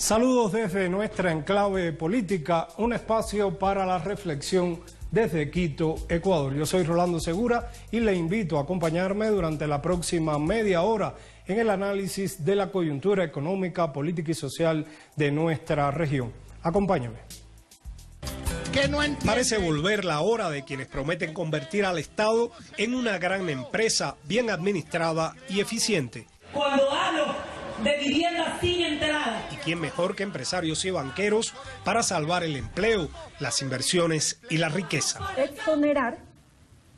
Saludos desde nuestra enclave política, un espacio para la reflexión desde Quito, Ecuador. Yo soy Rolando Segura y le invito a acompañarme durante la próxima media hora en el análisis de la coyuntura económica, política y social de nuestra región. Acompáñame. Parece volver la hora de quienes prometen convertir al Estado en una gran empresa bien administrada y eficiente. Cuando hablo de vivienda sin entrada. ¿Y quién mejor que empresarios y banqueros para salvar el empleo, las inversiones y la riqueza? Exonerar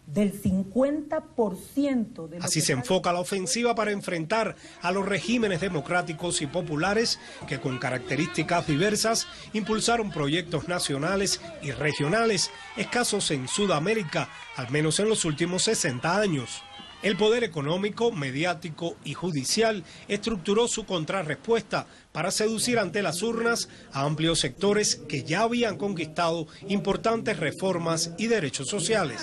del 50% de... Así se enfoca la ofensiva para enfrentar a los regímenes democráticos y populares que con características diversas impulsaron proyectos nacionales y regionales escasos en Sudamérica, al menos en los últimos 60 años. El poder económico, mediático y judicial estructuró su contrarrespuesta para seducir ante las urnas a amplios sectores que ya habían conquistado importantes reformas y derechos sociales.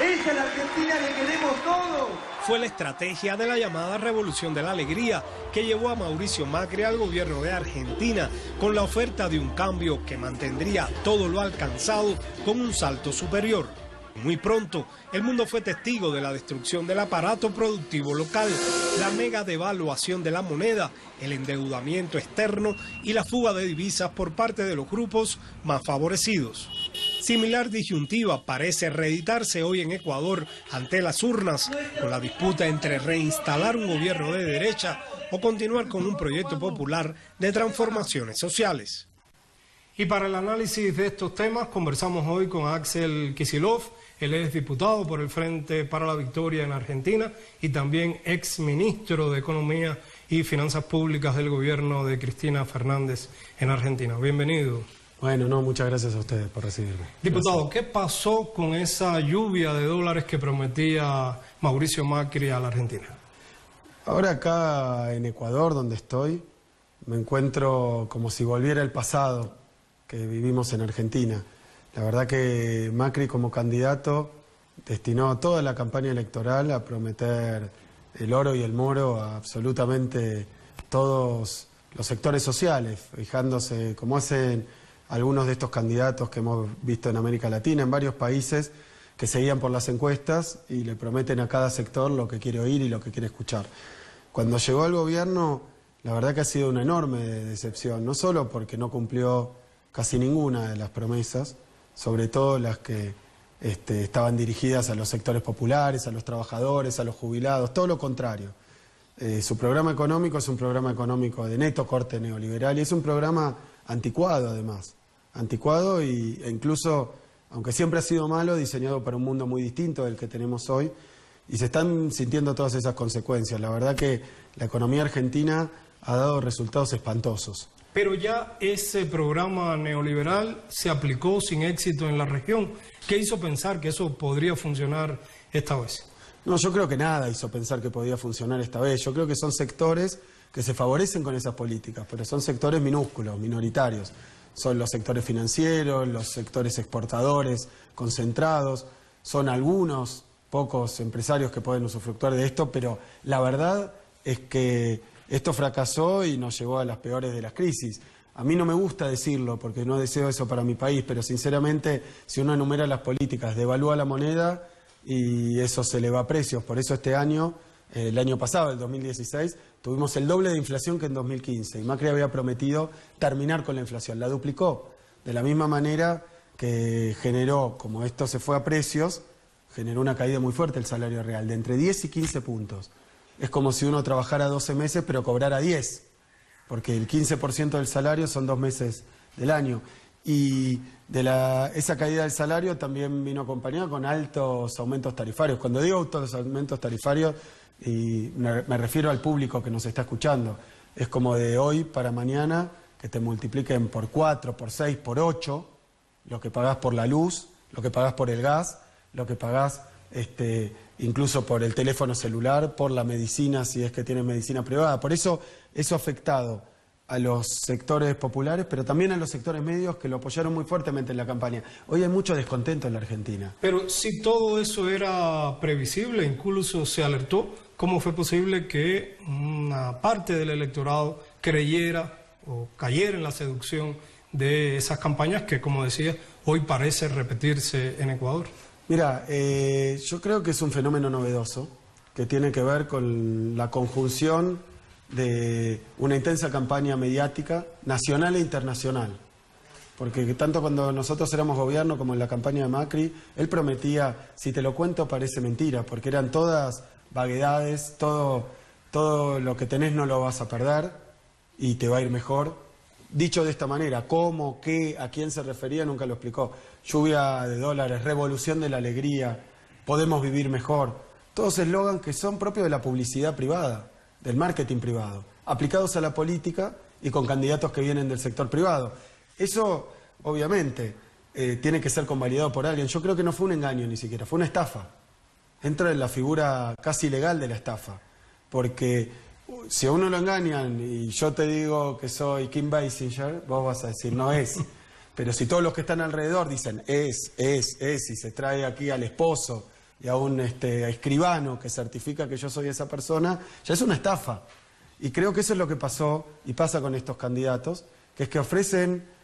¡Esa es la Argentina que queremos todos! Fue la estrategia de la llamada Revolución de la Alegría que llevó a Mauricio Macri al gobierno de Argentina con la oferta de un cambio que mantendría todo lo alcanzado con un salto superior. Muy pronto, el mundo fue testigo de la destrucción del aparato productivo local, la mega devaluación de la moneda, el endeudamiento externo y la fuga de divisas por parte de los grupos más favorecidos. Similar disyuntiva parece reeditarse hoy en Ecuador ante las urnas, con la disputa entre reinstalar un gobierno de derecha o continuar con un proyecto popular de transformaciones sociales. Y para el análisis de estos temas conversamos hoy con Axel Kicillof. Él es diputado por el Frente para la Victoria en Argentina y también ex ministro de Economía y Finanzas Públicas del gobierno de Cristina Fernández en Argentina. Bienvenido. Bueno, muchas gracias a ustedes por recibirme. Diputado, gracias. ¿Qué pasó con esa lluvia de dólares que prometía Mauricio Macri a la Argentina? Ahora acá en Ecuador, donde estoy, me encuentro como si volviera el pasado que vivimos en Argentina. La verdad que Macri como candidato destinó toda la campaña electoral a prometer el oro y el moro a absolutamente todos los sectores sociales, fijándose como hacen algunos de estos candidatos que hemos visto en América Latina, en varios países, que seguían por las encuestas y le prometen a cada sector lo que quiere oír y lo que quiere escuchar. Cuando llegó al gobierno, la verdad que ha sido una enorme decepción, no solo porque no cumplió casi ninguna de las promesas, sobre todo las que estaban dirigidas a los sectores populares, a los trabajadores, a los jubilados, todo lo contrario. Su programa económico es un programa económico de neto corte neoliberal y es un programa anticuado además, anticuado e incluso, aunque siempre ha sido malo, diseñado para un mundo muy distinto del que tenemos hoy y se están sintiendo todas esas consecuencias. La verdad que la economía argentina ha dado resultados espantosos. Pero ya ese programa neoliberal se aplicó sin éxito en la región. ¿Qué hizo pensar que eso podría funcionar esta vez? No, yo creo que nada hizo pensar que podía funcionar esta vez. Yo creo que son sectores que se favorecen con esas políticas, pero son sectores minúsculos, minoritarios. Son los sectores financieros, los sectores exportadores, concentrados. Son algunos pocos empresarios que pueden usufructuar de esto, pero la verdad es que esto fracasó y nos llevó a las peores de las crisis. A mí no me gusta decirlo porque no deseo eso para mi país, pero sinceramente si uno enumera las políticas, devalúa la moneda y eso se le va a precios. Por eso este año, el año pasado, el 2016, tuvimos el doble de inflación que en 2015 y Macri había prometido terminar con la inflación, la duplicó. De la misma manera que generó, como esto se fue a precios, generó una caída muy fuerte el salario real, de entre 10 y 15 puntos. Es como si uno trabajara 12 meses pero cobrara 10, porque el 15% del salario son 2 meses del año. Y esa caída del salario también vino acompañada con altos aumentos tarifarios. Cuando digo altos aumentos tarifarios, y me refiero al público que nos está escuchando, es como de hoy para mañana que te multipliquen por 4, por 6, por 8, lo que pagás por la luz, lo que pagás por el gas, lo que pagás incluso por el teléfono celular, por la medicina, si es que tienes medicina privada. Por eso ha afectado a los sectores populares, pero también a los sectores medios que lo apoyaron muy fuertemente en la campaña. Hoy hay mucho descontento en la Argentina. Pero si todo eso era previsible, incluso se alertó, ¿cómo fue posible que una parte del electorado creyera o cayera en la seducción de esas campañas que, como decía, hoy parece repetirse en Ecuador? Mira, yo creo que es un fenómeno novedoso que tiene que ver con la conjunción de una intensa campaña mediática nacional e internacional. Porque tanto cuando nosotros éramos gobierno como en la campaña de Macri, él prometía, si te lo cuento parece mentira, porque eran todas vaguedades, todo lo que tenés no lo vas a perder y te va a ir mejor. Dicho de esta manera, cómo, qué, a quién se refería, nunca lo explicó. Lluvia de dólares, revolución de la alegría, podemos vivir mejor. Todos eslogans que son propios de la publicidad privada, del marketing privado, aplicados a la política y con candidatos que vienen del sector privado. Eso, obviamente, tiene que ser convalidado por alguien. Yo creo que no fue un engaño ni siquiera, fue una estafa. Entra en la figura casi legal de la estafa. Porque si a uno lo engañan y yo te digo que soy Kim Basinger, vos vas a decir, no es. Pero si todos los que están alrededor dicen, es, y se trae aquí al esposo y a un escribano que certifica que yo soy esa persona, ya es una estafa. Y creo que eso es lo que pasó y pasa con estos candidatos, que es que ofrecen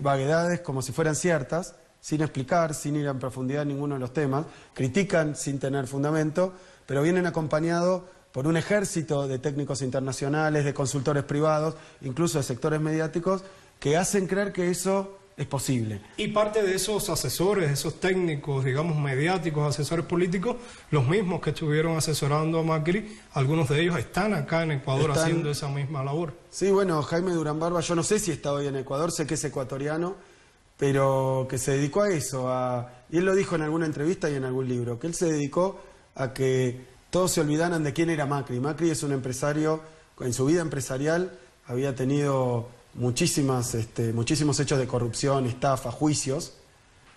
vaguedades como si fueran ciertas, sin explicar, sin ir en profundidad en ninguno de los temas, critican sin tener fundamento, pero vienen acompañados por un ejército de técnicos internacionales, de consultores privados, incluso de sectores mediáticos, que hacen creer que eso es posible. Y parte de esos asesores, esos técnicos, digamos, mediáticos, asesores políticos, los mismos que estuvieron asesorando a Macri, algunos de ellos están acá en Ecuador haciendo esa misma labor. Sí, bueno, Jaime Durán Barba, yo no sé si está hoy en Ecuador, sé que es ecuatoriano, pero que se dedicó a eso, y él lo dijo en alguna entrevista y en algún libro, que él se dedicó a que todos se olvidaran de quién era Macri. Macri es un empresario, en su vida empresarial había tenido muchísimos hechos de corrupción, estafa, juicios,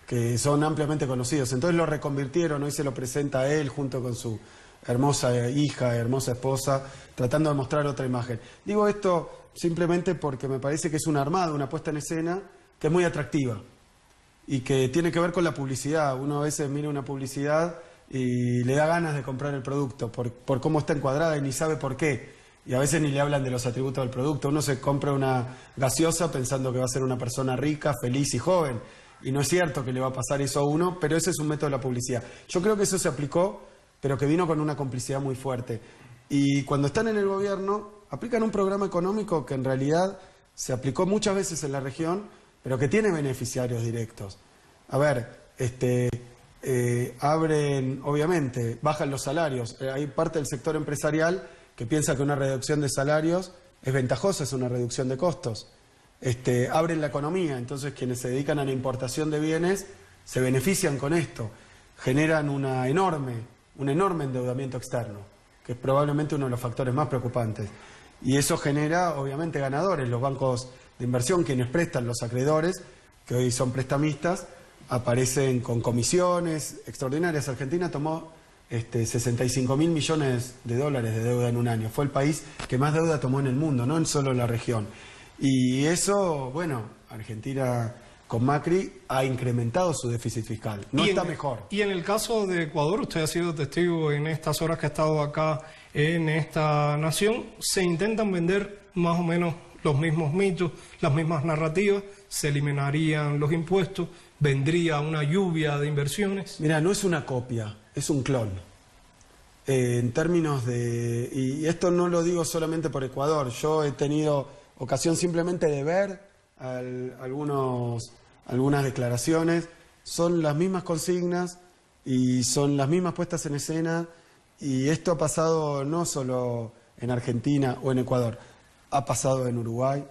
que son ampliamente conocidos. Entonces lo reconvirtieron, hoy se lo presenta a él junto con su hermosa hija, hermosa esposa, tratando de mostrar otra imagen. Digo esto simplemente porque me parece que es un armado, una puesta en escena que es muy atractiva y que tiene que ver con la publicidad. Uno a veces mira una publicidad y le da ganas de comprar el producto por cómo está encuadrada y ni sabe por qué. Y a veces ni le hablan de los atributos del producto. Uno se compra una gaseosa pensando que va a ser una persona rica, feliz y joven. Y no es cierto que le va a pasar eso a uno, pero ese es un método de la publicidad. Yo creo que eso se aplicó, pero que vino con una complicidad muy fuerte. Y cuando están en el gobierno, aplican un programa económico que en realidad se aplicó muchas veces en la región, pero que tiene beneficiarios directos. A ver, abren, obviamente, bajan los salarios. Hay parte del sector empresarial que piensa que una reducción de salarios es ventajosa, es una reducción de costos. Abren la economía, entonces quienes se dedican a la importación de bienes se benefician con esto, generan un enorme endeudamiento externo, que es probablemente uno de los factores más preocupantes. Y eso genera, obviamente, ganadores. Los bancos de inversión, quienes prestan, los acreedores, que hoy son prestamistas, aparecen con comisiones extraordinarias. Argentina tomó 65.000 millones de dólares de deuda en un año. Fue el país que más deuda tomó en el mundo, no en solo la región. Y eso, bueno, Argentina con Macri ha incrementado su déficit fiscal. No está mejor. Y en el caso de Ecuador, usted ha sido testigo en estas horas que ha estado acá en esta nación, se intentan vender más o menos los mismos mitos, las mismas narrativas, se eliminarían los impuestos, vendría una lluvia de inversiones. Mira, no es una copia, es un clon. En términos de... Y esto no lo digo solamente por Ecuador, yo he tenido ocasión simplemente de ver algunas declaraciones, son las mismas consignas y son las mismas puestas en escena, y esto ha pasado no solo en Argentina o en Ecuador, ha pasado en Uruguay,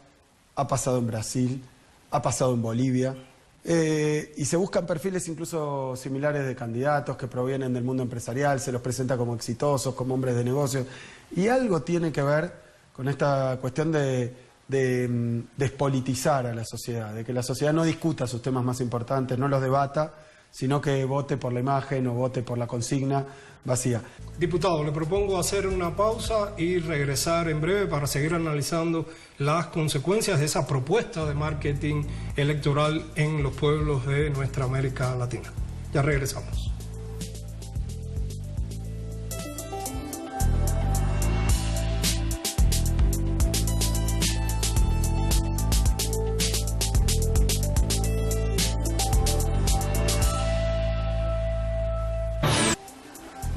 ha pasado en Brasil, ha pasado en Bolivia, y se buscan perfiles incluso similares de candidatos que provienen del mundo empresarial, se los presenta como exitosos, como hombres de negocios, y algo tiene que ver con esta cuestión de despolitizar a la sociedad, de que la sociedad no discuta sus temas más importantes, no los debata, sino que vote por la imagen o vote por la consigna vacía. Diputado, le propongo hacer una pausa y regresar en breve para seguir analizando las consecuencias de esa propuesta de marketing electoral en los pueblos de nuestra América Latina. Ya regresamos.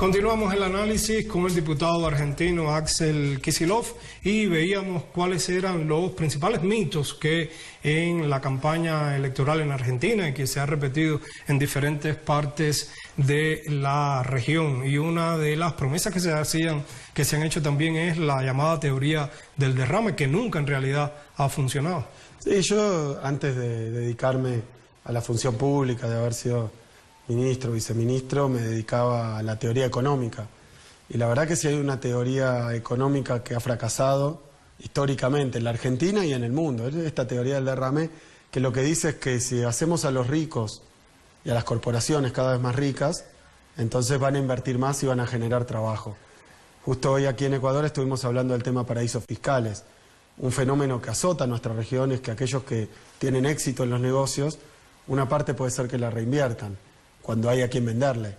Continuamos el análisis con el diputado argentino Axel Kicillof y veíamos cuáles eran los principales mitos que en la campaña electoral en Argentina y que se ha repetido en diferentes partes de la región. Y una de las promesas que se han hecho también es la llamada teoría del derrame, que nunca en realidad ha funcionado. Sí, yo antes de dedicarme a la función pública, de haber sido ministro, viceministro, me dedicaba a la teoría económica. Y la verdad que si hay una teoría económica que ha fracasado históricamente en la Argentina y en el mundo, esta teoría del derrame, que lo que dice es que si hacemos a los ricos y a las corporaciones cada vez más ricas, entonces van a invertir más y van a generar trabajo. Justo hoy aquí en Ecuador estuvimos hablando del tema paraísos fiscales. Un fenómeno que azota a nuestra región es que aquellos que tienen éxito en los negocios, una parte puede ser que la reinviertan cuando hay a quien venderle,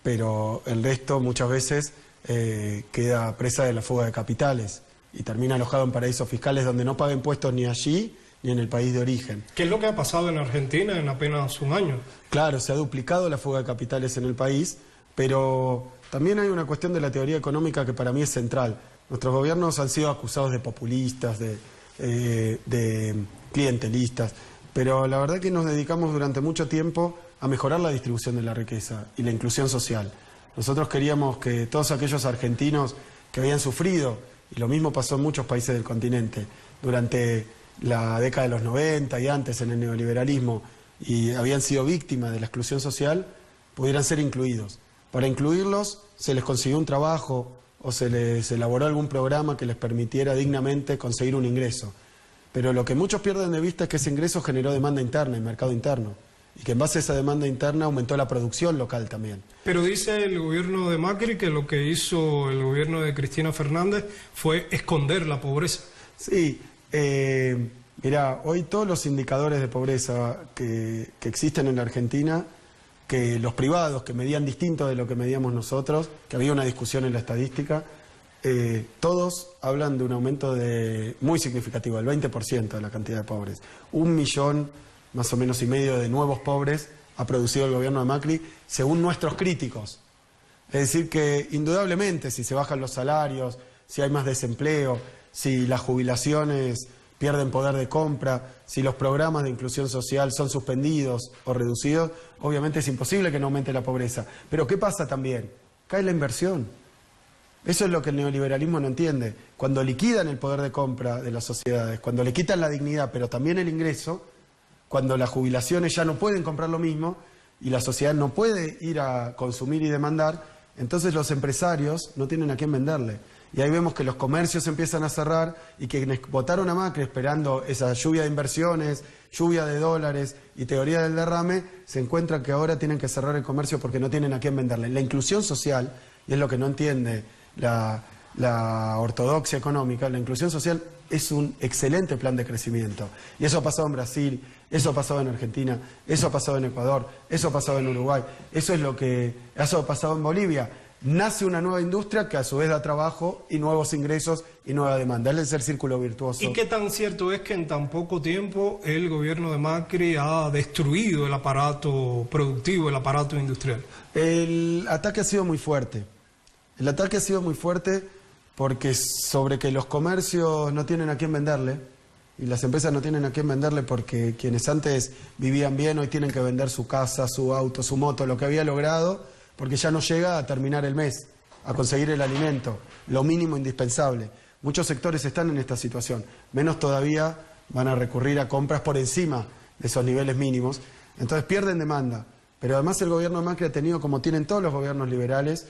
pero el resto muchas veces queda presa de la fuga de capitales y termina alojado en paraísos fiscales donde no paga impuestos ni allí ni en el país de origen. ¿Qué es lo que ha pasado en Argentina en apenas un año? Claro, se ha duplicado la fuga de capitales en el país, pero también hay una cuestión de la teoría económica que para mí es central. Nuestros gobiernos han sido acusados de populistas, de clientelistas, pero la verdad que nos dedicamos durante mucho tiempo a mejorar la distribución de la riqueza y la inclusión social. Nosotros queríamos que todos aquellos argentinos que habían sufrido, y lo mismo pasó en muchos países del continente, durante la década de los 90 y antes en el neoliberalismo, y habían sido víctimas de la exclusión social, pudieran ser incluidos. Para incluirlos se les consiguió un trabajo o se les elaboró algún programa que les permitiera dignamente conseguir un ingreso. Pero lo que muchos pierden de vista es que ese ingreso generó demanda interna y mercado interno. Y que en base a esa demanda interna aumentó la producción local también. Pero dice el gobierno de Macri que lo que hizo el gobierno de Cristina Fernández fue esconder la pobreza. Sí, mirá, hoy todos los indicadores de pobreza que existen en la Argentina, que los privados, que medían distinto de lo que medíamos nosotros, que había una discusión en la estadística, todos hablan de un aumento muy significativo, del 20% de la cantidad de pobres. 1,5 millones más o menos de nuevos pobres ha producido el gobierno de Macri, según nuestros críticos. Es decir que, indudablemente, si se bajan los salarios, si hay más desempleo, si las jubilaciones pierden poder de compra, si los programas de inclusión social son suspendidos o reducidos, obviamente es imposible que no aumente la pobreza. Pero ¿qué pasa también? Cae la inversión. Eso es lo que el neoliberalismo no entiende. Cuando liquidan el poder de compra de las sociedades, cuando le quitan la dignidad, pero también el ingreso, cuando las jubilaciones ya no pueden comprar lo mismo y la sociedad no puede ir a consumir y demandar, entonces los empresarios no tienen a quién venderle. Y ahí vemos que los comercios empiezan a cerrar y quienes votaron a Macri esperando esa lluvia de inversiones, lluvia de dólares y teoría del derrame, se encuentran que ahora tienen que cerrar el comercio porque no tienen a quién venderle. La inclusión social, y es lo que no entiende la ortodoxia económica, la inclusión social es un excelente plan de crecimiento. Y eso ha pasado en Brasil, eso ha pasado en Argentina, eso ha pasado en Ecuador, eso ha pasado en Uruguay, eso ha pasado en Bolivia. Nace una nueva industria que a su vez da trabajo y nuevos ingresos y nueva demanda. Es el círculo virtuoso. ¿Y qué tan cierto es que en tan poco tiempo el gobierno de Macri ha destruido el aparato productivo, el aparato industrial? El ataque ha sido muy fuerte. El ataque ha sido muy fuerte porque sobre que los comercios no tienen a quién venderle y las empresas no tienen a quién venderle porque quienes antes vivían bien hoy tienen que vender su casa, su auto, su moto, lo que había logrado, porque ya no llega a terminar el mes, a conseguir el alimento, lo mínimo indispensable. Muchos sectores están en esta situación, menos todavía van a recurrir a compras por encima de esos niveles mínimos, entonces pierden demanda. Pero además el gobierno de Macri ha tenido, como tienen todos los gobiernos liberales,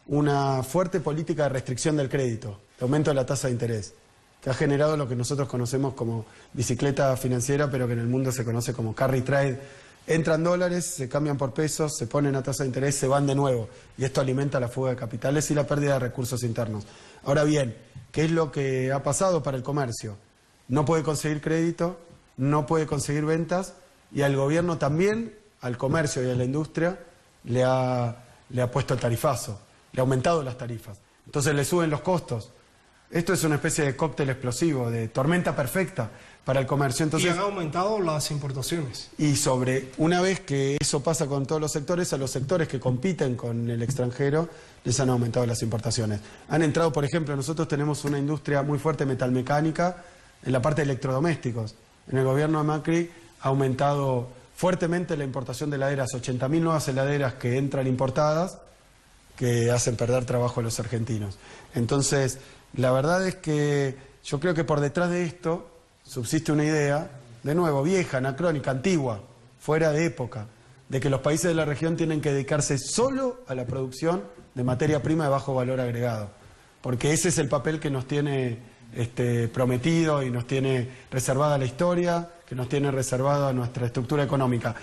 una fuerte política de restricción del crédito, de aumento de la tasa de interés, que ha generado lo que nosotros conocemos como bicicleta financiera, pero que en el mundo se conoce como carry trade. Entran dólares, se cambian por pesos, se ponen a tasa de interés, se van de nuevo. Y esto alimenta la fuga de capitales y la pérdida de recursos internos. Ahora bien, ¿qué es lo que ha pasado para el comercio? No puede conseguir crédito, no puede conseguir ventas, y al gobierno también, al comercio y a la industria, le ha puesto el tarifazo, le ha aumentado las tarifas. Entonces le suben los costos. Esto es una especie de cóctel explosivo, de tormenta perfecta para el comercio. Entonces, y han aumentado las importaciones. Y una vez que eso pasa con todos los sectores, a los sectores que compiten con el extranjero les han aumentado las importaciones. Han entrado, por ejemplo, nosotros tenemos una industria muy fuerte metalmecánica en la parte de electrodomésticos. En el gobierno de Macri ha aumentado fuertemente la importación de heladeras, 80.000 nuevas heladeras que entran importadas, que hacen perder trabajo a los argentinos. Entonces, la verdad es que yo creo que por detrás de esto subsiste una idea, de nuevo, vieja, anacrónica, antigua, fuera de época, de que los países de la región tienen que dedicarse solo a la producción de materia prima de bajo valor agregado, porque ese es el papel que nos tiene prometido y nos tiene reservada la historia, que nos tiene reservada nuestra estructura económica.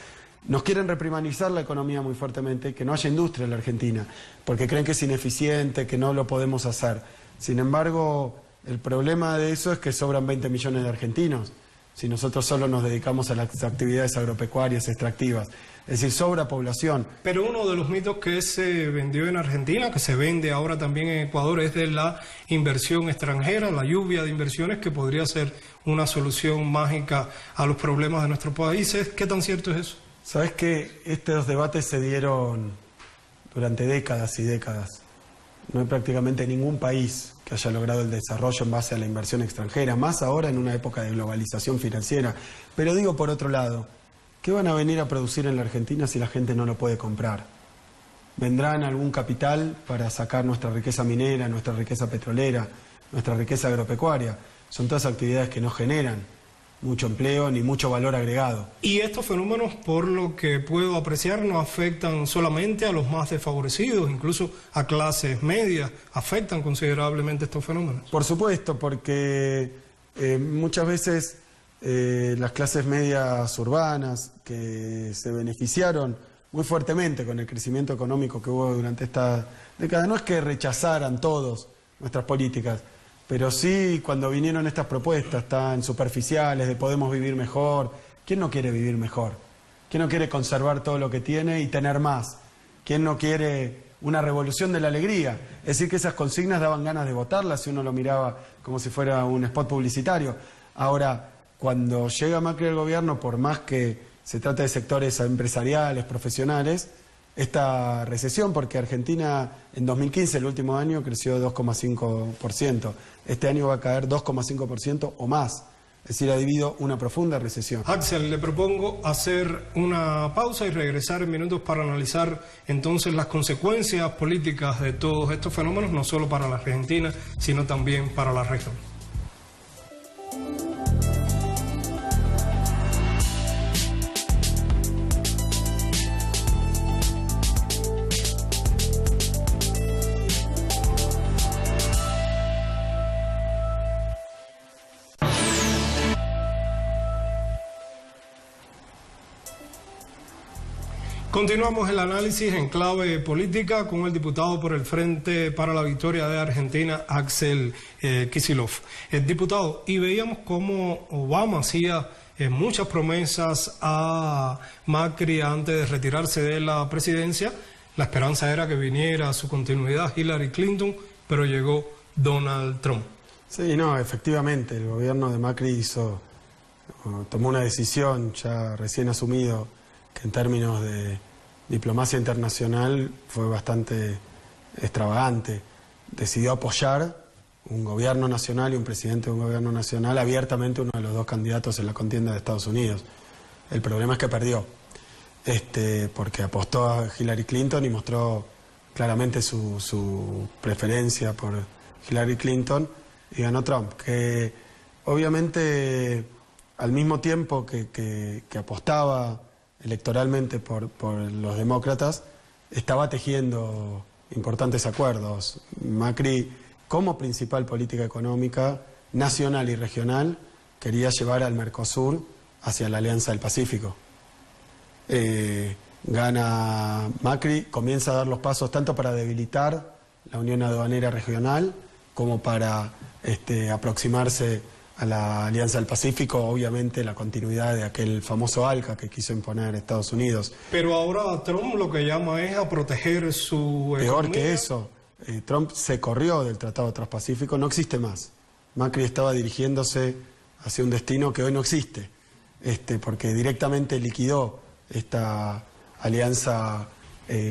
Nos quieren reprimanizar la economía muy fuertemente, que no haya industria en la Argentina, porque creen que es ineficiente, que no lo podemos hacer. Sin embargo, el problema de eso es que sobran 20 millones de argentinos, si nosotros solo nos dedicamos a las actividades agropecuarias extractivas. Es decir, sobra población. Pero uno de los mitos que se vendió en Argentina, que se vende ahora también en Ecuador, es de la inversión extranjera, la lluvia de inversiones, que podría ser una solución mágica a los problemas de nuestros países. ¿Qué tan cierto es eso? Sabes que estos debates se dieron durante décadas y décadas. No hay prácticamente ningún país que haya logrado el desarrollo en base a la inversión extranjera, más ahora en una época de globalización financiera. Pero digo, por otro lado, ¿qué van a venir a producir en la Argentina si la gente no lo puede comprar? ¿Vendrán algún capital para sacar nuestra riqueza minera, nuestra riqueza petrolera, nuestra riqueza agropecuaria? Son todas actividades que no generan mucho empleo ni mucho valor agregado. Y estos fenómenos, por lo que puedo apreciar, no afectan solamente a los más desfavorecidos, incluso a clases medias, afectan considerablemente estos fenómenos. Por supuesto, porque muchas veces las clases medias urbanas que se beneficiaron muy fuertemente con el crecimiento económico que hubo durante esta década, no es que rechazaran todos nuestras políticas, pero sí, cuando vinieron estas propuestas tan superficiales de podemos vivir mejor, ¿quién no quiere vivir mejor? ¿Quién no quiere conservar todo lo que tiene y tener más? ¿Quién no quiere una revolución de la alegría? Es decir, que esas consignas daban ganas de votarlas si uno lo miraba como si fuera un spot publicitario. Ahora, cuando llega Macri al gobierno, por más que se trate de sectores empresariales, profesionales, esta recesión, porque Argentina en 2015, el último año, creció 2,5%. Este año va a caer 2,5% o más. Es decir, ha vivido una profunda recesión. Axel, le propongo hacer una pausa y regresar en minutos para analizar entonces las consecuencias políticas de todos estos fenómenos, no solo para la Argentina, sino también para la región. Continuamos el análisis en clave política con el diputado por el Frente para la Victoria de Argentina, Axel Kicillof. Diputado, y veíamos cómo Obama hacía muchas promesas a Macri antes de retirarse de la presidencia. La esperanza era que viniera a su continuidad Hillary Clinton, pero llegó Donald Trump. Sí, no, efectivamente, el gobierno de Macri tomó una decisión ya recién asumido, que en términos de diplomacia internacional fue bastante extravagante. Decidió apoyar un gobierno nacional y un presidente de un gobierno nacional abiertamente uno de los dos candidatos en la contienda de Estados Unidos. El problema es que perdió, porque apostó a Hillary Clinton y mostró claramente su preferencia por Hillary Clinton y ganó Trump, que obviamente al mismo tiempo que apostaba electoralmente por los demócratas, estaba tejiendo importantes acuerdos. Macri, como principal política económica nacional y regional, quería llevar al Mercosur hacia la Alianza del Pacífico. Gana Macri, comienza a dar los pasos tanto para debilitar la Unión Aduanera Regional como para aproximarse a la Alianza del Pacífico, obviamente la continuidad de aquel famoso ALCA que quiso imponer Estados Unidos. Pero ahora Trump lo que llama es a proteger su economía. Peor que eso, Trump se corrió del Tratado Transpacífico, no existe más. Macri estaba dirigiéndose hacia un destino que hoy no existe, porque directamente liquidó esta alianza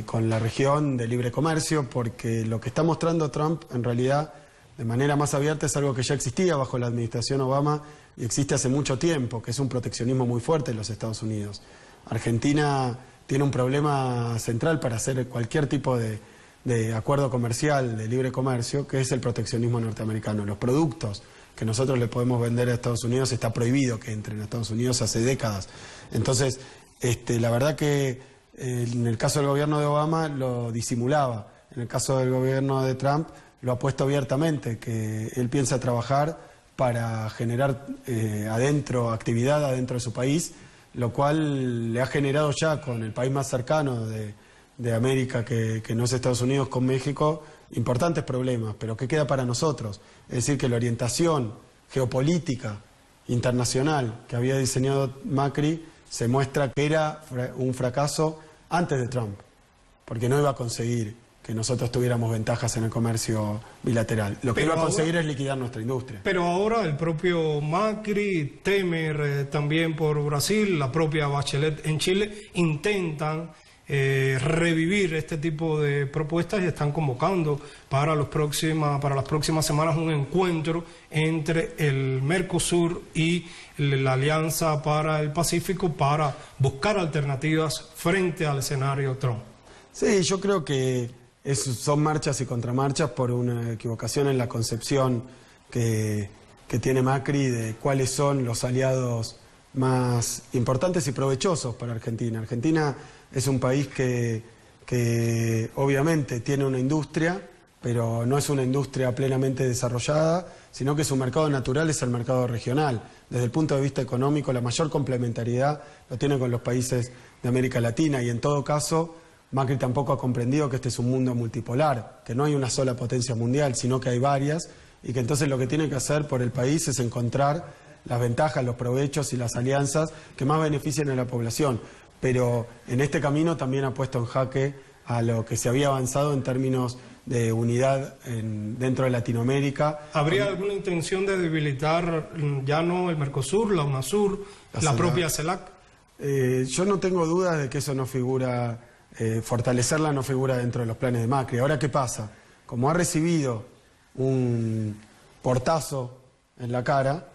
con la región de libre comercio, porque lo que está mostrando Trump en realidad de manera más abierta es algo que ya existía bajo la administración Obama y existe hace mucho tiempo, que es un proteccionismo muy fuerte en los Estados Unidos. Argentina tiene un problema central para hacer cualquier tipo de acuerdo comercial, de libre comercio, que es el proteccionismo norteamericano. Los productos que nosotros le podemos vender a Estados Unidos está prohibido que entren a Estados Unidos hace décadas. Entonces, la verdad que en el caso del gobierno de Obama lo disimulaba, en el caso del gobierno de Trump lo ha puesto abiertamente, que él piensa trabajar para generar actividad adentro de su país, lo cual le ha generado ya con el país más cercano de América, que no es Estados Unidos, con México, importantes problemas, pero ¿qué queda para nosotros? Es decir, que la orientación geopolítica internacional que había diseñado Macri se muestra que era un fracaso antes de Trump, porque no iba a conseguir que nosotros tuviéramos ventajas en el comercio bilateral. Lo que iba a conseguir es liquidar nuestra industria. Pero ahora el propio Macri, Temer también por Brasil, la propia Bachelet en Chile, intentan revivir este tipo de propuestas y están convocando para las próximas semanas un encuentro entre el Mercosur y la Alianza para el Pacífico para buscar alternativas frente al escenario Trump. Sí, yo creo que son marchas y contramarchas por una equivocación en la concepción que tiene Macri de cuáles son los aliados más importantes y provechosos para Argentina. Argentina es un país que obviamente tiene una industria, pero no es una industria plenamente desarrollada, sino que su mercado natural es el mercado regional. Desde el punto de vista económico, la mayor complementariedad lo tiene con los países de América Latina y en todo caso Macri tampoco ha comprendido que este es un mundo multipolar, que no hay una sola potencia mundial, sino que hay varias y que entonces lo que tiene que hacer por el país es encontrar las ventajas, los provechos y las alianzas que más beneficien a la población. Pero en este camino también ha puesto en jaque a lo que se había avanzado en términos de unidad dentro de Latinoamérica. ¿Habría alguna intención de debilitar ya no el Mercosur, la UNASUR, la propia CELAC? Yo no tengo dudas de que eso no figura, fortalecerla no figura dentro de los planes de Macri. Ahora, ¿qué pasa? Como ha recibido un portazo en la cara,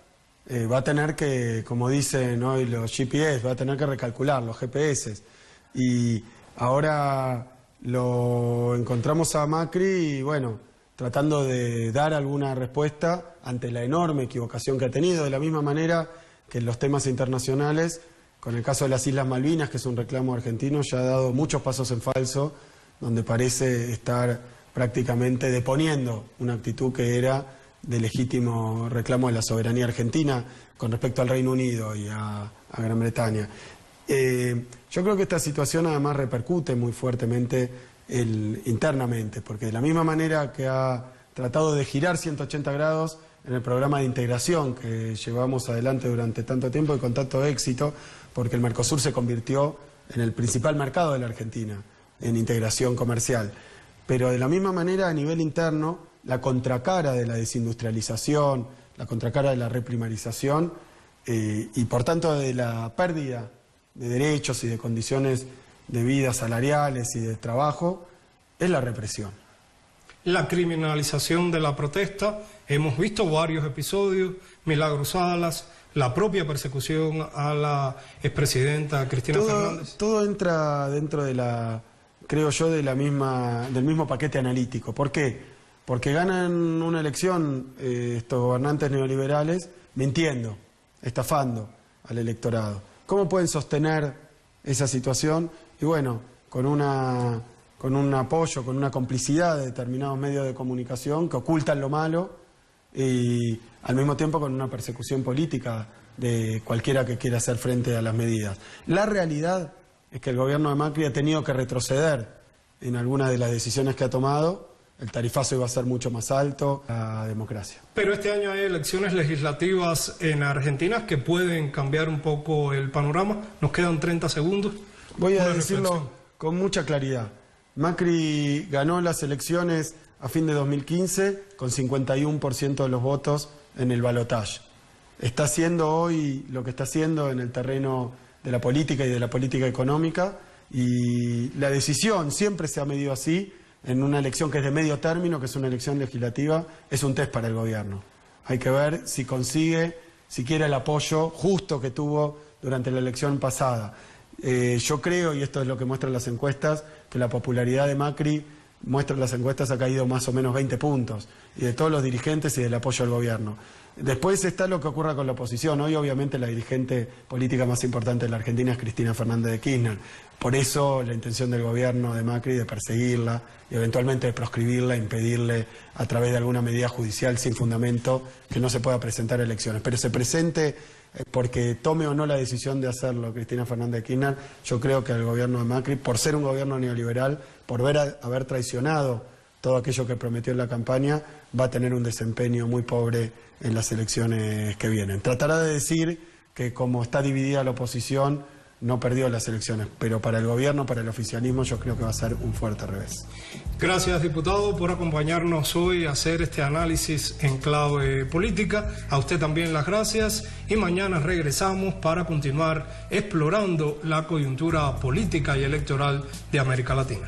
va a tener que, como dicen hoy los GPS, va a tener que recalcular los GPS. Y ahora lo encontramos a Macri, y bueno, tratando de dar alguna respuesta ante la enorme equivocación que ha tenido, de la misma manera que en los temas internacionales, con el caso de las Islas Malvinas, que es un reclamo argentino, ya ha dado muchos pasos en falso, donde parece estar prácticamente deponiendo una actitud que era de legítimo reclamo de la soberanía argentina con respecto al Reino Unido y a Gran Bretaña. Yo creo que esta situación además repercute muy fuertemente internamente, porque de la misma manera que ha tratado de girar 180 grados en el programa de integración que llevamos adelante durante tanto tiempo y con tanto éxito, porque el Mercosur se convirtió en el principal mercado de la Argentina en integración comercial. Pero de la misma manera, a nivel interno, la contracara de la desindustrialización, la contracara de la reprimarización y por tanto de la pérdida de derechos y de condiciones de vida salariales y de trabajo, es la represión. La criminalización de la protesta, hemos visto varios episodios, Milagros Salas, la propia persecución a la expresidenta Cristina Fernández. Todo entra dentro de creo yo, del mismo paquete analítico. ¿Por qué? Porque ganan una elección estos gobernantes neoliberales mintiendo, estafando al electorado. ¿Cómo pueden sostener esa situación? Y bueno, con un apoyo, con una complicidad de determinados medios de comunicación que ocultan lo malo y al mismo tiempo con una persecución política de cualquiera que quiera hacer frente a las medidas. La realidad es que el gobierno de Macri ha tenido que retroceder en algunas de las decisiones que ha tomado. El tarifazo iba a ser mucho más alto, la democracia. Pero este año hay elecciones legislativas en Argentina que pueden cambiar un poco el panorama. Nos quedan 30 segundos. Voy a decirlo con mucha claridad. Macri ganó las elecciones a fin de 2015 con 51% de los votos en el balotaje. Está haciendo hoy lo que está haciendo en el terreno de la política y de la política económica, y la decisión siempre se ha medido así. En una elección que es de medio término, que es una elección legislativa, es un test para el gobierno. Hay que ver si consigue siquiera el apoyo justo que tuvo durante la elección pasada. Yo creo, y esto es lo que muestran las encuestas, que la popularidad de Macri, muestran las encuestas, ha caído más o menos 20 puntos, y de todos los dirigentes y del apoyo al gobierno. Después está lo que ocurra con la oposición. Hoy obviamente la dirigente política más importante de la Argentina es Cristina Fernández de Kirchner. Por eso la intención del gobierno de Macri de perseguirla y eventualmente de proscribirla, impedirle a través de alguna medida judicial sin fundamento que no se pueda presentar a elecciones. Pero se presente porque tome o no la decisión de hacerlo Cristina Fernández de Kirchner. Yo creo que el gobierno de Macri, por ser un gobierno neoliberal, por haber traicionado todo aquello que prometió en la campaña, va a tener un desempeño muy pobre en las elecciones que vienen. Tratará de decir que como está dividida la oposición, no perdió las elecciones, pero para el gobierno, para el oficialismo, yo creo que va a ser un fuerte revés. Gracias, diputado, por acompañarnos hoy a hacer este análisis en clave política. A usted también las gracias, y mañana regresamos para continuar explorando la coyuntura política y electoral de América Latina.